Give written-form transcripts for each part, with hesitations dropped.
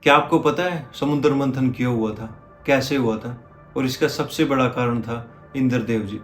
क्या आपको पता है समुद्र मंथन क्यों हुआ था, कैसे हुआ था? और इसका सबसे बड़ा कारण था इंद्रदेव जी।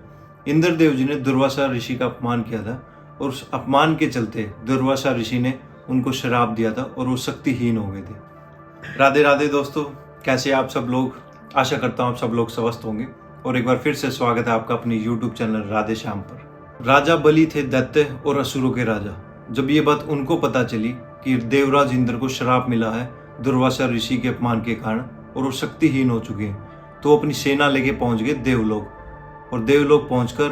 इंद्रदेव जी ने दुर्वासा ऋषि का अपमान किया था और उस अपमान के चलते दुर्वासा ऋषि ने उनको श्राप दिया था और वो शक्तिहीन हो गए थे। राधे राधे दोस्तों, कैसे आप सब लोग? आशा करता हूँ आप सब लोग स्वस्थ होंगे और एक बार फिर से स्वागत है आपका अपनी YouTube चैनल राधे श्याम पर। राजा बलि थे दैत्य और असुरों के राजा। जब ये बात उनको पता चली कि देवराज इंद्र को श्राप मिला है दुर्वासा ऋषि के अपमान के कारण और वो शक्तिहीन हो चुके हैं, तो अपनी सेना लेके पहुंच गए देवलोक। और देवलोक पहुंचकर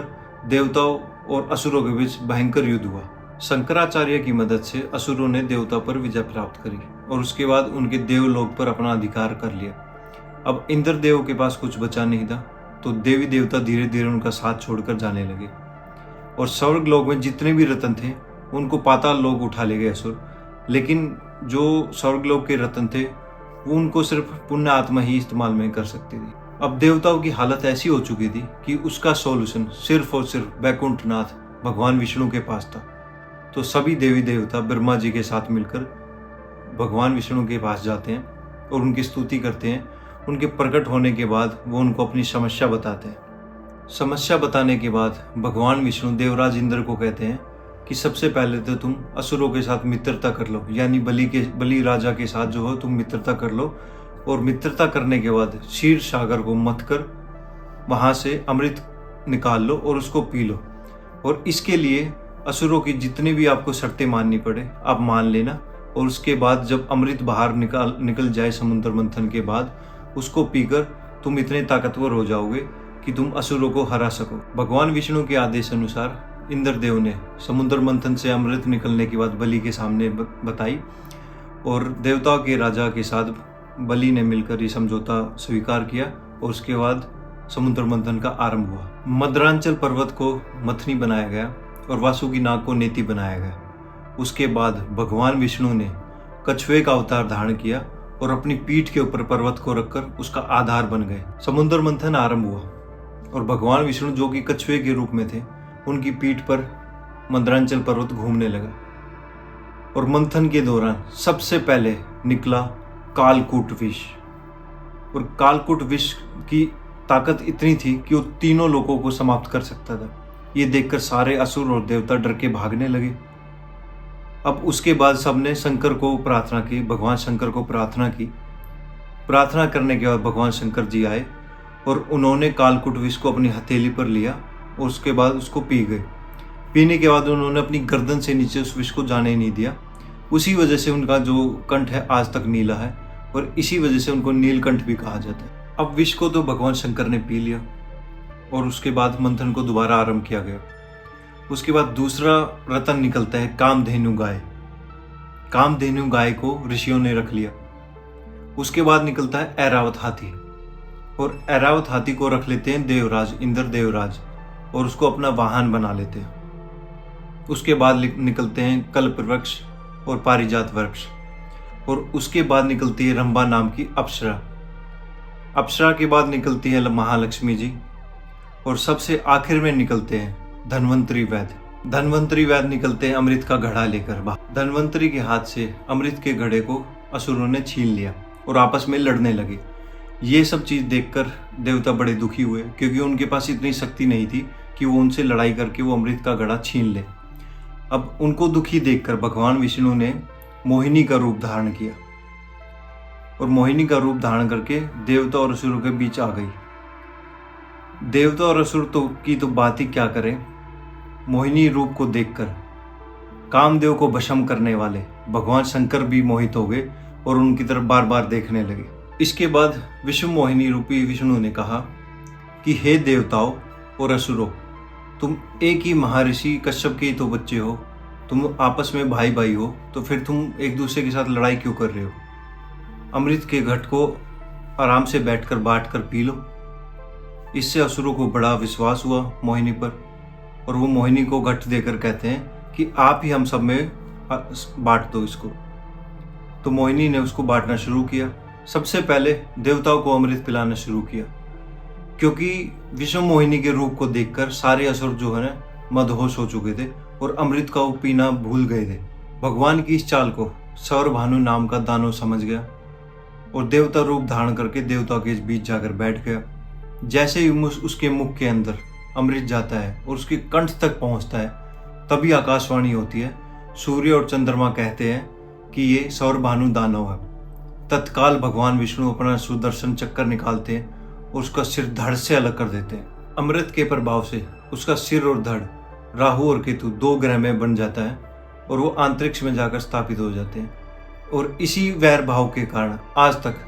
देवताओं और असुरों के बीच भयंकर युद्ध हुआ। शंकराचार्य की मदद से असुरों ने देवता पर विजय प्राप्त करी और उसके बाद उनके देवलोक पर अपना अधिकार कर लिया। अब इंद्रदेव के पास कुछ बचा नहीं था, तो देवी देवता धीरे धीरे उनका साथ छोड़कर जाने लगे और स्वर्ग लोक में जितने भी रत्न थे उनको पाताल लोक उठा ले गए असुर। लेकिन जो स्वर्गलोक के रत्न थे वो उनको सिर्फ पुण्य आत्मा ही इस्तेमाल में कर सकती थी। अब देवताओं की हालत ऐसी हो चुकी थी कि उसका सॉल्यूशन सिर्फ और सिर्फ वैकुंठनाथ भगवान विष्णु के पास था। तो सभी देवी देवता ब्रह्मा जी के साथ मिलकर भगवान विष्णु के पास जाते हैं और उनकी स्तुति करते हैं। उनके प्रकट होने के बाद वो उनको अपनी समस्या बताते हैं। समस्या बताने के बाद भगवान विष्णु देवराज इंद्र को कहते हैं कि सबसे पहले तो तुम असुरों के साथ मित्रता कर लो, यानी बलि राजा के साथ जो हो तुम मित्रता कर लो। और मित्रता करने के बाद क्षीर सागर को मथ कर वहाँ से अमृत निकाल लो और उसको पी लो। और इसके लिए असुरों की जितनी भी आपको शर्तें माननी पड़े आप मान लेना। और उसके बाद जब अमृत बाहर निकल जाए समुद्र मंथन के बाद, उसको पीकर तुम इतने ताकतवर हो जाओगे कि तुम असुरों को हरा सको। भगवान विष्णु के आदेश अनुसार इंद्रदेव ने समुद्र मंथन से अमृत निकलने की बात बलि के सामने बताई और देवताओं के राजा के साथ बलि ने मिलकर ये समझौता स्वीकार किया और उसके बाद समुद्र मंथन का आरंभ हुआ। मद्रांचल पर्वत को मथनी बनाया गया और वासुकी नाग को नेति बनाया गया। उसके बाद भगवान विष्णु ने कछुए का अवतार धारण किया और अपनी पीठ के ऊपर पर्वत को रखकर उसका आधार बन गए। समुद्र मंथन आरंभ हुआ और भगवान विष्णु जो कि कछुए के रूप में थे, उनकी पीठ पर मद्रांचल पर्वत घूमने लगा। और मंथन के दौरान सबसे पहले निकला कालकूट विष। और कालकूट विष की ताकत इतनी थी कि वो तीनों लोगों को समाप्त कर सकता था। ये देखकर सारे असुर और देवता डर के भागने लगे। अब उसके बाद सबने शंकर को प्रार्थना की, भगवान शंकर को प्रार्थना की। प्रार्थना करने के बाद भगवान शंकर जी आए और उन्होंने कालकूट विष को अपनी हथेली पर लिया और उसके बाद उसको पी गए। पीने के बाद उन्होंने अपनी गर्दन से नीचे उस विष को जाने नहीं दिया। उसी वजह से उनका जो कंठ है आज तक नीला है और इसी वजह से उनको नीलकंठ भी कहा जाता है। अब विष को तो भगवान शंकर ने पी लिया और उसके बाद मंथन को दोबारा आरंभ किया गया। उसके बाद दूसरा रतन निकलता है कामधेनु गाय। कामधेनु गाय को ऋषियों ने रख लिया। उसके बाद निकलता है ऐरावत हाथी और ऐरावत हाथी को रख लेते हैं देवराज इंद्र देवराज और उसको अपना वाहन बना लेते हैं। उसके बाद निकलते हैं कल्प वृक्ष और पारिजात वृक्ष और उसके बाद निकलती है रंभा नाम की अप्सरा। अप्सरा के बाद निकलती है महालक्ष्मी जी और सबसे आखिर में निकलते हैं धन्वंतरी वैद्य। धन्वंतरी वैद्य निकलते हैं अमृत का घड़ा लेकर। धन्वंतरी के हाथ से अमृत के घड़े को असुरों ने छीन लिया और आपस में लड़ने लगे। ये सब चीज देखकर देवता बड़े दुखी हुए क्योंकि उनके पास इतनी शक्ति नहीं थी कि वो उनसे लड़ाई करके वो अमृत का घड़ा छीन ले। अब उनको दुखी देखकर भगवान विष्णु ने मोहिनी का रूप धारण किया और मोहिनी का रूप धारण करके देवता और असुरों के बीच आ गई। देवता और असुर की तो बात ही क्या करें। मोहिनी रूप को देखकर कामदेव को भस्म करने वाले भगवान शंकर भी मोहित हो गए और उनकी तरफ बार बार देखने लगे। इसके बाद विश्व मोहिनी रूपी विष्णु ने कहा कि हे देवताओं और असुरों, तुम एक ही महर्षि कश्यप के ही तो बच्चे हो, तुम आपस में भाई भाई हो, तो फिर तुम एक दूसरे के साथ लड़ाई क्यों कर रहे हो? अमृत के घट को आराम से बैठकर बांट कर पी लो। इससे असुरों को बड़ा विश्वास हुआ मोहिनी पर और वो मोहिनी को घट देकर कहते हैं कि आप ही हम सब में बांट दो इसको। तो मोहिनी ने उसको बांटना शुरू किया। सबसे पहले देवताओं को अमृत पिलाना शुरू किया क्योंकि विश्व मोहिनी के रूप को देखकर सारे असुर जो है ना मदहोश हो चुके थे और अमृत का पीना भूल गए थे। भगवान की इस चाल को सौर भानु नाम का दानव समझ गया और देवता रूप धारण करके देवताओं के बीच जाकर बैठ गया। जैसे ही उसके मुख के अंदर अमृत जाता है और उसके कंठ तक पहुंचता है, तभी आकाशवाणी होती है। सूर्य और चंद्रमा कहते हैं कि ये सौरभानु दानव है। तत्काल भगवान विष्णु अपना सुदर्शन चक्कर निकालते हैं और उसका सिर धड़ से अलग कर देते हैं। अमृत के प्रभाव से उसका सिर और धड़ राहु और केतु 2 ग्रह में बन जाता है और वो अंतरिक्ष में जाकर स्थापित हो जाते हैं। और इसी वैर भाव के कारण आज तक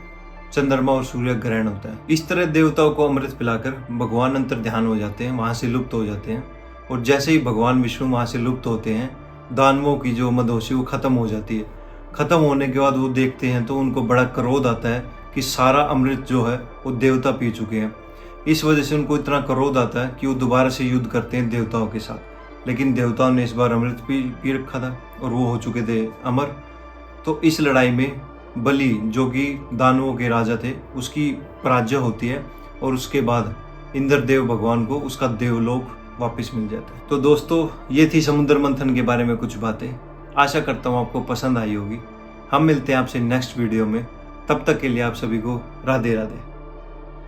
चंद्रमा और सूर्य ग्रहण होता है। इस तरह देवताओं को अमृत पिलाकर भगवान अंतर ध्यान हो जाते हैं, वहां से लुप्त हो जाते हैं। और जैसे ही भगवान विष्णु वहां से लुप्त होते हैं, दानवों की जो मदहोशी वो खत्म हो जाती है। खत्म होने के बाद वो देखते हैं तो उनको बड़ा क्रोध आता है कि सारा अमृत जो है वो देवता पी चुके हैं। इस वजह से उनको इतना क्रोध आता है कि वो दोबारा से युद्ध करते हैं देवताओं के साथ। लेकिन देवताओं ने इस बार अमृत पी रखा था और वो हो चुके थे अमर। तो इस लड़ाई में बलि, जो कि दानवों के राजा थे, उसकी पराजय होती है और उसके बाद इंद्रदेव भगवान को उसका देवलोक वापस मिल जाता है। तो दोस्तों, ये थी समुद्र मंथन के बारे में कुछ बातें। आशा करता हूँ आपको पसंद आई होगी। हम मिलते हैं आपसे नेक्स्ट वीडियो में। तब तक के लिए आप सभी को राधे राधे।